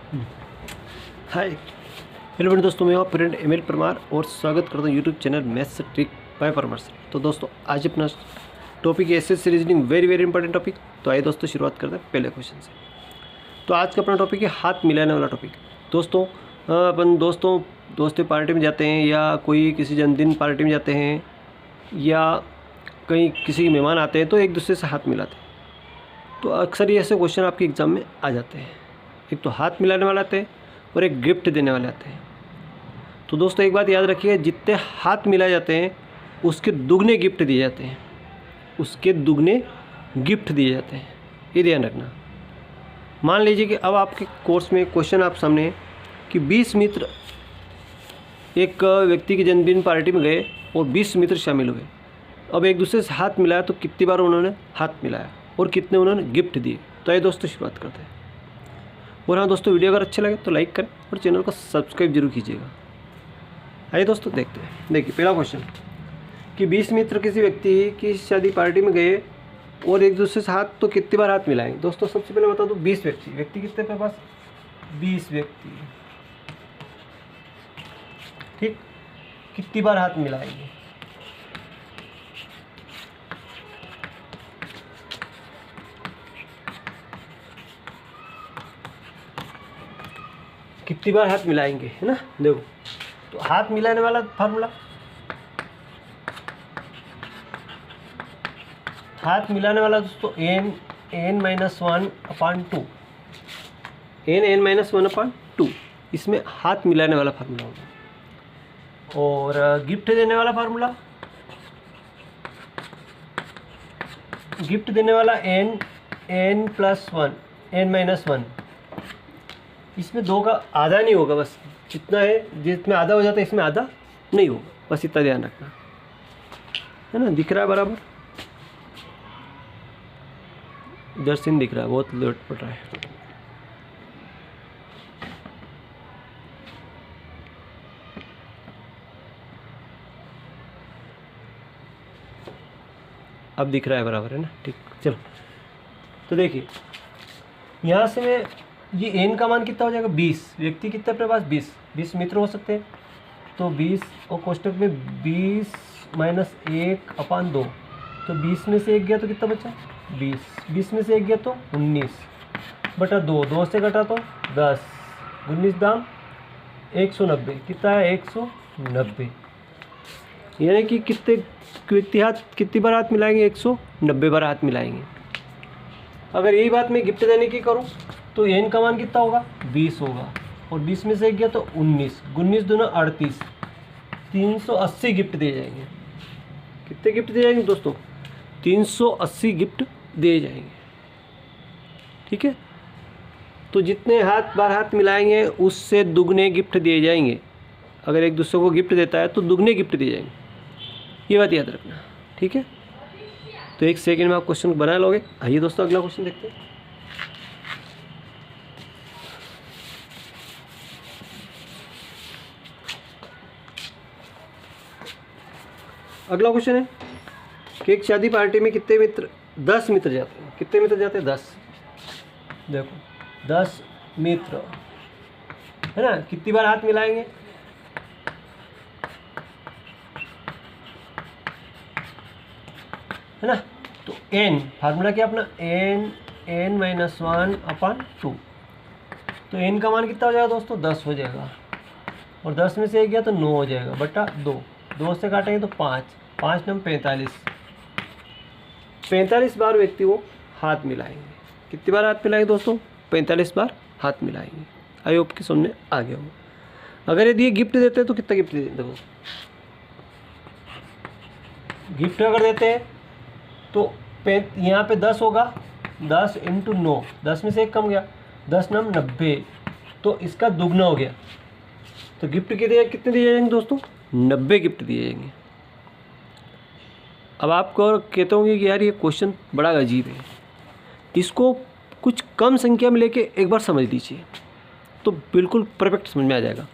Hi hello बड़े दोस्तों, मैं हूँ फ्रेंड एमएल परमार और स्वागत करता हूँ YouTube channel maths trick bye Parmar से। तो दोस्तों आज अपना टॉपिक है SSC reasoning, very important topic. तो आइए दोस्तों शुरुआत करते हैं पहले क्वेश्चन से। तो आज का अपना टॉपिक है हाथ मिलाने वाला टॉपिक। दोस्तों अपन दोस्तों पार्टी में जाते हैं या कोई किसी जन्मदिन पार्टी में जाते हैं या कहीं किसी मेहमान आते हैं तो एक दूसरे से हाथ मिलाते हैं। तो अक्सर ये ऐसे क्वेश्चन आपके एग्ज़ाम में आ जाते हैं। एक तो हाथ मिलाने वाले आते हैं और एक गिफ्ट देने वाले आते हैं। तो दोस्तों एक बात याद रखिए, जितने हाथ मिलाए जाते हैं उसके दुगने गिफ्ट दिए जाते हैं, उसके दुगने गिफ्ट दिए जाते हैं, ये ध्यान रखना। मान लीजिए कि अब आपके कोर्स में क्वेश्चन आप सामने है कि 20 मित्र एक व्यक्ति की जन्मदिन पार्टी में गए और 20 मित्र शामिल हुए। अब एक दूसरे से हाथ मिलाया तो कितनी बार उन्होंने हाथ मिलाया और कितने उन्होंने गिफ्ट दिए। तो ये दोस्तों शुरुआत करते हैं। और हाँ दोस्तों, वीडियो अगर अच्छा लगे तो लाइक करें और चैनल को सब्सक्राइब जरूर कीजिएगा। आइए दोस्तों देखते हैं। देखिए पहला क्वेश्चन कि 20 मित्र किसी व्यक्ति की शादी पार्टी में गए और एक दूसरे से हाथ तो कितनी बार हाथ मिलाएंगे। दोस्तों सबसे पहले बता दो 20 व्यक्ति कितने पे पास 20 व्यक्ति, ठीक, कितनी बार हाथ मिलाएंगे। कितनी बार हाथ मिलाएंगे, है ना। देखो तो हाथ मिलाने वाला फार्मूला, हाथ मिलाने वाला दोस्तों n-1/2, n-1/2 इसमें हाथ मिलाने वाला फार्मूला होगा। और गिफ्ट देने वाला फार्मूला, गिफ्ट देने वाला n+1, n-1, इसमें 2 का आधा नहीं होगा, बस जितना है, जिसमें आधा हो जाता है इसमें आधा नहीं होगा, बस इतना ध्यान रखना, है ना। दिख रहा है बराबर, इधर सीन दिख रहा है, बहुत लेट पड़ रहा है। अब दिख रहा है बराबर, है ना, ठीक। चलो तो देखिए यहाँ से मैं ये n का मान कितना हो जाएगा 20, व्यक्ति कितने अपने पास 20 मित्र हो सकते हैं। तो 20 और कोष्टक में 20 - 1/2, तो 20 में से 1 गया तो कितना बचा 20 में से 1 गया तो 19/2, 2 से घटा तो 10, 19 दाम 190, कितना है 190। यानी कि कितने व्यक्ति कितनी बार हाथ मिलाएंगे 190 बार हाथ मिलाएंगे। अगर यही बात मैं गिफ्ट देने की करूं तो n का मान कितना होगा 20 होगा और 20 में से 1 गया तो 19, 19 दूना 38, 380 गिफ्ट दिए जाएंगे। कितने गिफ्ट दिए जाएंगे दोस्तों 380 गिफ्ट दिए जाएंगे, ठीक है। तो जितने बार हाथ मिलाएंगे उससे दुगने गिफ्ट दिए जाएंगे। अगर एक दूसरे को गिफ्ट देता है तो दुगने गिफ्ट दिए जाएंगे, ये बात याद रखना, ठीक है। तो 1 सेकेंड में आप क्वेश्चन बना लोगे। आइए दोस्तों अगला क्वेश्चन देखते हैं। अगला क्वेश्चन है कि एक शादी पार्टी में कितने मित्र 10 मित्र जाते हैं। कितने मित्र जाते हैं 10, देखो 10 मित्र, है ना। कितनी बार हाथ मिलाएंगे, है ना। तो n फार्मूला क्या अपना n-1/2, तो n का मान कितना हो जाएगा दोस्तों 10 हो जाएगा और 10 में से 1 गया तो 9 हो जाएगा बटा 2 से काटेंगे तो 5 9 45 बार व्यक्ति वो हाथ मिलाएंगे। कितनी बार हाथ मिलाएंगे दोस्तों 45 बार हाथ मिलाएंगे। आई होप कि समझ में आ गया हो। अगर यदि ये गिफ्ट देते हैं तो कितना गिफ्ट देते, देखो गिफ्ट अगर देते हैं तो यहाँ पे 10 होगा, 10 × 9, 10 में से 1 कम गया, 10 9 90, तो इसका दुगना हो गया। तो गिफ्ट कितने दिए जाएंगे दोस्तों 90 गिफ्ट दिए जाएंगे। अब आपको कहते होंगे कि यार ये क्वेश्चन बड़ा अजीब है, इसको कुछ कम संख्या में लेके एक बार समझ लीजिए तो बिल्कुल परफेक्ट समझ में आ जाएगा।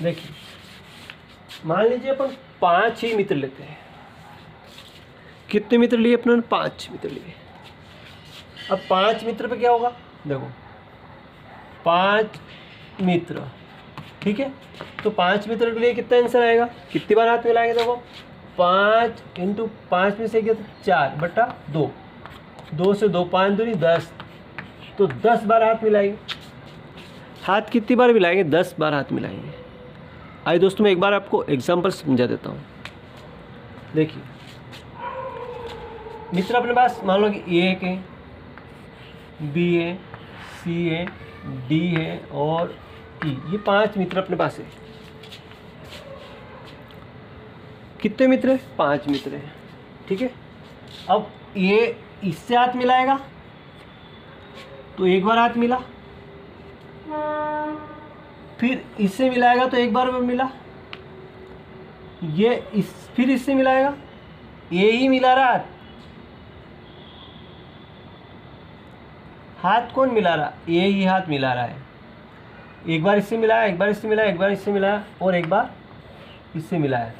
देखिए मान लीजिए अपन 5 ही मित्र लेते हैं। कितने मित्र लिए अपने 5 मित्र लिए। अब 5 मित्र पे क्या होगा, देखो 5 मित्र, ठीक है। तो 5 मित्र के लिए कितना आंसर आएगा, कितनी बार हाथ मिलाएंगे, देखो 5 × 5 में से गया तो 4/2, 2 से 2 5 दूनी 10, तो 10 बार हाथ मिलाएंगे। हाथ कितनी बार मिलाएंगे, 10 बार हाथ मिलाएंगे। आइए दोस्तों मैं एक बार आपको एग्जाम्पल समझा देता हूँ। देखिए मित्र अपने पास मान लो कि A है, B है, C है, D है और E, ये 5 मित्र अपने पास है। कितने मित्र है, 5 मित्र हैं, ठीक है। अब ये इससे हाथ मिलाएगा तो एक बार हाथ मिला, फिर इससे मिलाएगा तो एक बार मिला, ये फिर इससे मिलाएगा, ये ही मिला रहा हाथ कौन मिला रहा, ये ही हाथ मिला रहा है। एक बार इससे मिलाया, एक बार इससे मिलाया, एक बार इससे मिलाया और एक बार इससे मिलाया,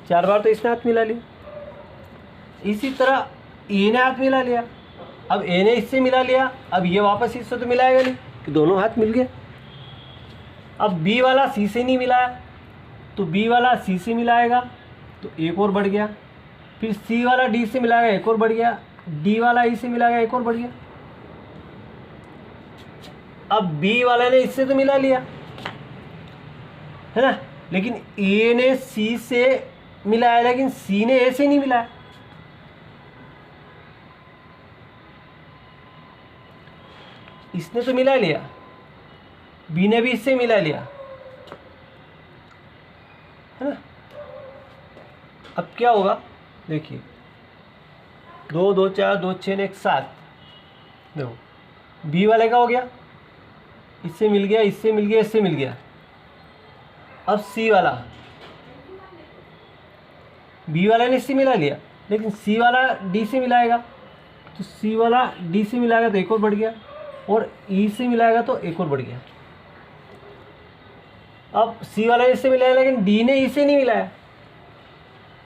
4 बार तो इसने हाथ मिला लिया। इसी तरह ए ने हाथ मिला लिया, अब ए ने इससे मिला लिया, अब ये वापस इससे तो मिलाएगा नहीं कि दोनों हाथ मिल गए। अब बी वाला सी से नहीं मिलाया तो बी वाला सी से मिलाएगा तो एक और बढ़ गया, फिर सी वाला डी से मिलाएगा एक और बढ़ गया, डी वाला ई से मिलाएगा एक और बढ़ गया। अब बी वाला ने इससे तो मिला लिया है ना, लेकिन ए ने सी से मिलाया लेकिन सी ने ए से नहीं मिलाया। इसने तो मिला लिया, बी ने भी इससे मिला लिया है ना। अब क्या होगा, देखिए 2 2 4 2 6 1 7, देखो बी वाले का हो गया, इससे मिल गया, इससे मिल गया, इससे मिल गया। अब सी वाला, बी वाला ने इससे मिला लिया लेकिन सी वाला डी से मिलाएगा तो सी वाला डी से मिलाएगा तो एक और बढ़ गया और ई से मिलाएगा तो एक और बढ़ गया। अब सी वाला इससे मिलाया लेकिन डी ने ई से नहीं मिलाया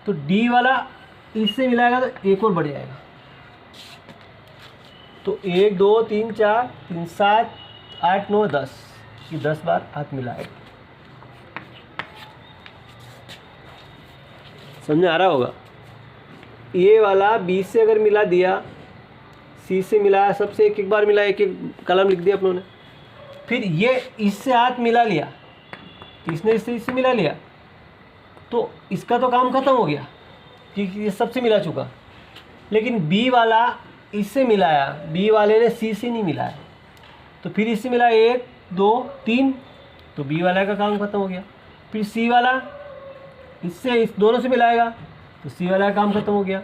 तो डी वाला इससे मिलाएगा तो एक और बढ़ जाएगा। तो 1 2 3 4 3 7 8 9 10, ये 10 बार हाथ मिलाएगा। समझ आ रहा होगा। ये वाला बी से अगर मिला दिया, सी से मिलाया, सबसे एक एक बार मिला, एक एक कलम लिख दिया अपनों ने, फिर ये इससे हाथ मिला लिया, इसने इससे मिला लिया तो इसका तो काम खत्म हो गया क्योंकि ये सबसे मिला चुका। लेकिन बी वाला इससे मिलाया, बी वाले ने सी से नहीं मिलाया तो फिर इससे मिला 1 2 3, तो बी वाला का काम खत्म हो गया। फिर सी वाला इससे इस दोनों से मिलाएगा तो सी वाला का काम खत्म हो गया।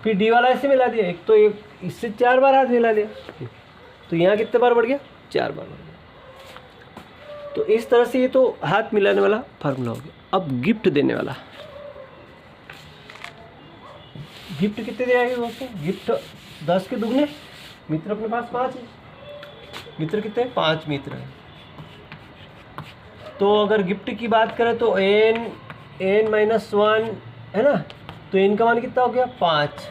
फिर डी वाला इससे मिला दिया, एक तो एक इससे 4 बार हाथ मिला लिया तो यहाँ कितने बार बढ़ गया, 4 बार बढ़ गया। तो इस तरह से ये तो हाथ मिलाने वाला फार्मूला हो गया। अब गिफ्ट देने वाला, गिफ्ट कितने दे आएंगे दोस्तों, गिफ्ट 10 के दुगने, मित्र अपने पास 5 है, मित्र कितने हैं, 5 मित्र हैं। तो अगर गिफ्ट की बात करें तो n-1 है ना, तो n का मान कितना हो गया, 5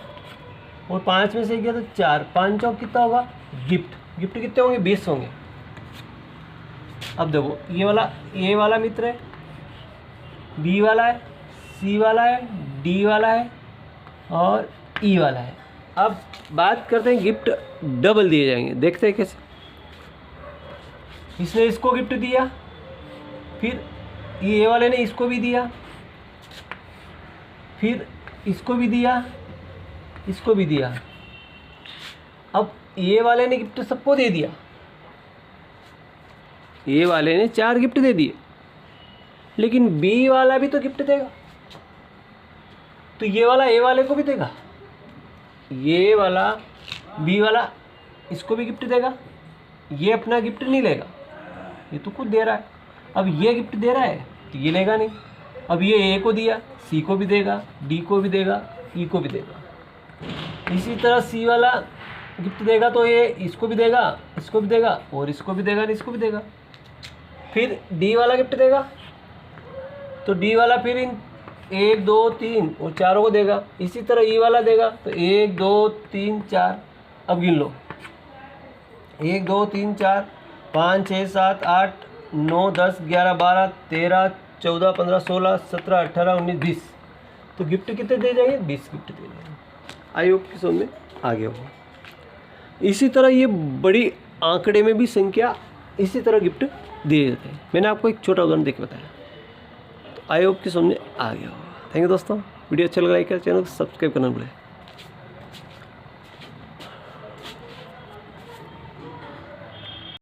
और 5 में से गया तो 4, 5 चौक कितना होगा, गिफ्ट कितने होंगे, 20 होंगे। अब देखो ये वाला मित्र है, बी वाला है, सी वाला है, डी वाला है और ई वाला है। अब बात करते हैं गिफ्ट डबल दिए जाएंगे, देखते हैं कैसे। इसने इसको गिफ्ट दिया, फिर ये वाले ने इसको भी दिया, फिर इसको भी दिया, इसको भी दिया। अब ये वाले ने गिफ्ट सबको दे दिया, ये वाले ने 4 गिफ्ट दे दिए, लेकिन बी वाला भी तो गिफ्ट देगा तो ये वाला ए वाले को भी देगा, ये वाला बी वाला इसको भी गिफ्ट देगा, ये अपना गिफ्ट नहीं लेगा, ये तो खुद दे रहा है। अब ये गिफ्ट दे रहा है तो ये लेगा नहीं। अब ये ए को दिया, सी को भी देगा, डी को भी देगा, ई को भी देगा। इसी तरह सी वाला गिफ्ट देगा तो ये इसको भी देगा, इसको भी देगा और इसको भी देगा, इसको भी देगा। फिर डी वाला गिफ्ट देगा तो डी वाला फिर इन 1 2 3 और चारों को देगा। इसी तरह ई वाला देगा तो 1 2 3 4, अब गिन लो 1 2 3 4 5 6 7 8 9 10 11 12 13 14 15 16 17 18 19 20। तो गिफ्ट कितने दे जाएंगे? 20 गिफ्ट दे जाएंगे। आई होप कि समझ में आ गया हो। इसी तरह ये बड़ी आंकड़े में भी संख्या इसी तरह गिफ्ट दिए जाते हैं। मैंने आपको एक छोटा उदाहरण देकर बताया। तो आई होप कि समझ में आ गया हो। थैंक यू दोस्तों। वीडियो अच्छा लगा लाइक कर, चैनल को सब्सक्राइब करना भूलें।